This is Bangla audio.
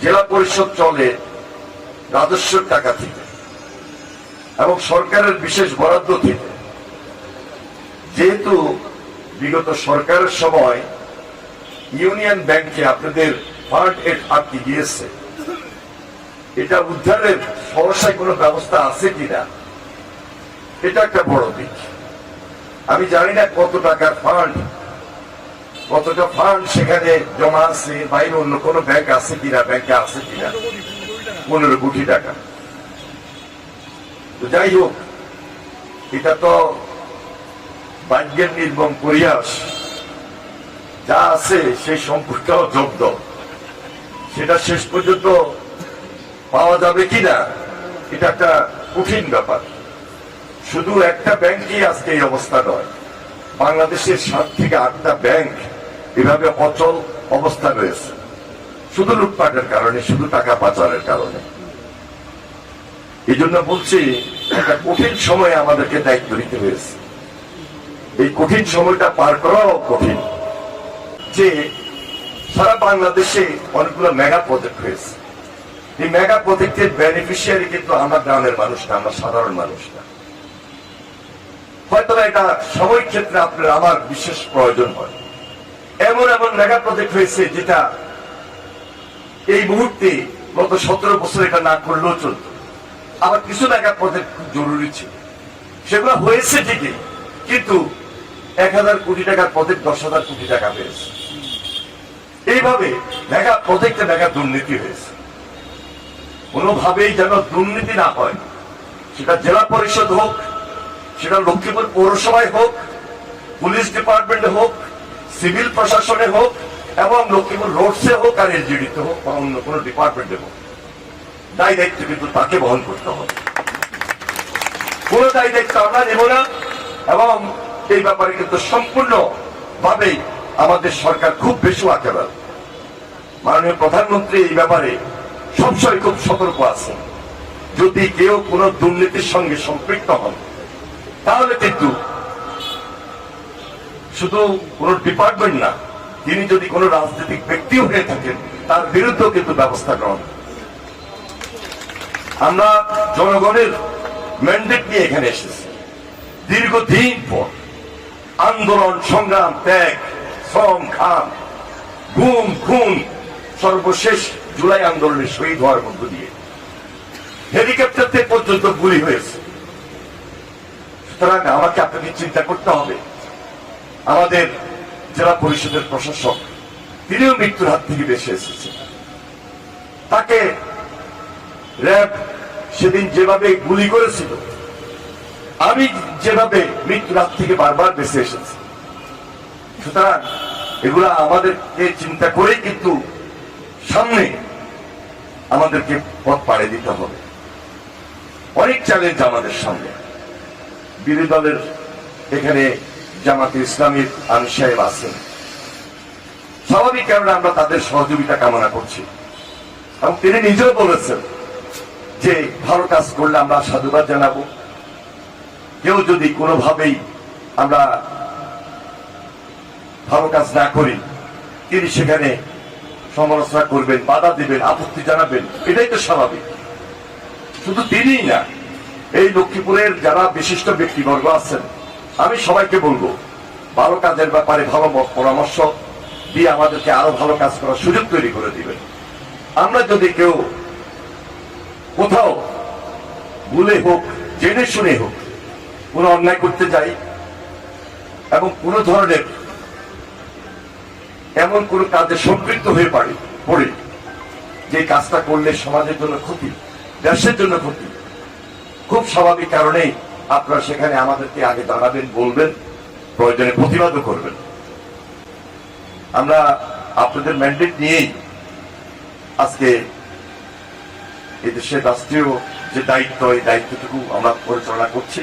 জেলা পরিষদ চলে রাজস্বের টাকা থেকে এবং সরকারের বিশেষ বরাদ্দ থেকে। যেহেতু বিগত সরকারের সময় ইউনিয়ন ব্যাংকে আপনাদের ফান্ড আটকে গিয়েছে, এটা উদ্ধারের সহসায় কোনো ব্যবস্থা আছে কিনা, এটা একটা বড় দিক। আমি জানি না কতটা ফান্ড সেখানে জমা আছে, বাইরে অন্য কোনো ব্যাংক আছে কিনা, ব্যাংকে আছে কিনা 15 কোটি টাকা। তো যাই হোক, এটা তো ভাগ্যের নির্মম পরিহাস। যা আছে সেই সম্পদটাও জব্দ, সেটা শেষ পর্যন্ত পাওয়া যাবে কিনা এটা একটা কঠিন ব্যাপার। শুধু একটা ব্যাংকই আজকে এই অবস্থা নয়, বাংলাদেশের 7 থেকে 8টা ব্যাংক এভাবে অচল অবস্থা রয়েছে, শুধু লুটপাটের কারণে, শুধু টাকা পাচারের কারণে। এই জন্য বলছি, একটা কঠিন সময়ে আমাদেরকে দায়িত্ব নিতে হয়েছে। এই কঠিন সময়টা পার করাও কঠিন। যে সারা বাংলাদেশে অনেকগুলো মেগা প্রজেক্ট হয়েছে, এই মেগা প্রজেক্টের বেনিফিশিয়ারি কিন্তু আমরা গ্রামের মানুষ না, আমরা সাধারণ মানুষ না। হয়তো এটা সাময়িক ক্ষেত্রে আপনার আমার বিশেষ প্রয়োজন হয়। এমন মেগা প্রজেক্ট হয়েছে যেটা এই মুহূর্তে গত 17 বছর এটা না করলেও চলত। আবার কিছু মেগা প্রজেক্ট খুব জরুরি ছিল, সেগুলো হয়েছে ঠিকই, কিন্তু 1000 কোটি টাকার প্রজেক্ট 10,000 কোটি টাকা পেয়েছে। এইভাবে মেগা প্রজেক্টে মেগা দুর্নীতি হয়েছে। কোনোভাবেই যেন দুর্নীতি না হয়, সেটা জেলা পরিষদ হোক, সেটা লক্ষ্মীপুর পৌরসভায় হোক, পুলিশ ডিপার্টমেন্টে হোক, সিভিল প্রশাসনে হোক, এবং লক্ষ্মীপুর রোডসে হোক, আর এলজিডিতে হোক, বা অন্য কোনো ডিপার্টমেন্টে হোক, দায় দায়িত্ব কিন্তু তাকে বহন করতে হবে। কোন দায় দায়িত্ব আমরা নেব না। এবং এই ব্যাপারে কিন্তু সম্পূর্ণ ভাবে আমাদের সরকার খুব বেশি আকেবাল। মাননীয় প্রধানমন্ত্রী এই ব্যাপারে সবসময় খুব সতর্ক আছেন। যদি কেউ কোন দুর্নীতির সঙ্গে সম্পৃক্ত হন, তাহলে কিন্তু শুধু কোন ডিপার্টমেন্ট না, তিনি যদি কোন রাজনৈতিক ব্যক্তিও হয়ে থাকেন, তার বিরুদ্ধেও কিন্তু ব্যবস্থা গ্রহণ। আমরা জনগণের ম্যান্ডেট নিয়ে এখানে এসেছি। দীর্ঘদিন পর আন্দোলন, সংগ্রাম, ত্যাগ, শ্রম, ঘাম, গুম, খুন, সর্বশেষ জুলাই আন্দোলনে শহীদ হওয়ার মধ্য দিয়ে হেলিকপ্টার পর্যন্ত গুলি হয়েছে। সুতরাং আমাকে আপনাকে চিন্তা করতে হবে। আমাদের জেলা পরিষদের প্রশাসক, তিনিও মৃত্যুর হাত থেকে বেঁচে এসেছেন। তাকে র্যাব সেদিন যেভাবে গুলি করেছিল, আমি যেভাবে মৃত্যুর হাত থেকে বারবার বেঁচে এসেছি। সুতরাং এগুলা আমাদেরকে চিন্তা করেই কিন্তু সামনে আমাদেরকে পথ পাড়ে দিতে হবে। অনেক চ্যালেঞ্জ আমাদের সামনে। বিরোধী দলের এখানে জামাতে ইসলামীর আমির সাহেব আছেন, স্বাভাবিক কারণে আমরা তাদের সহযোগিতা কামনা করছি। এবং তিনি নিজেও বলেছেন যে ভালো কাজ করলে আমরা সাধুবাদ জানাবো। কেউ যদি কোনোভাবেই আমরা ভালো কাজ না করি, তিনি সেখানে সমালোচনা করবেন, বাধা দিবেন, আপত্তি জানাবেন, এটাই তো স্বাভাবিক। শুধু তিনিই না, এই লক্ষ্মীপুরের যারা বিশিষ্ট ব্যক্তিবর্গ আছেন, আমি সবাইকে বলবো, ভালো কাজের ব্যাপারে ভালো পরামর্শ দিয়ে আমাদেরকে আরো ভালো কাজ করার সুযোগ তৈরি করে দিবেন। আমরা যদি কেউ কোথাও ভুলে হোক, জেনে শুনে হোক, কোন অন্যায় করতে যাই এবং কোন ধরনের এমন কোন কাজে সম্পৃক্ত হয়ে পড়ে যে কাজটা করলে সমাজের জন্য ক্ষতি, দেশের জন্য ক্ষতি, খুব স্বাভাবিক কারণেই আপনারা সেখানে আমাদেরকে আগে জানাবেন, বলবেন, প্রয়োজনে প্রতিবাদও করবেন। আমরা আপনাদের ম্যান্ডেট নিয়েই আজকে এই দেশের রাষ্ট্রীয় যে দায়িত্ব, এই দায়িত্বটুকু আমরা পরিচালনা করছি।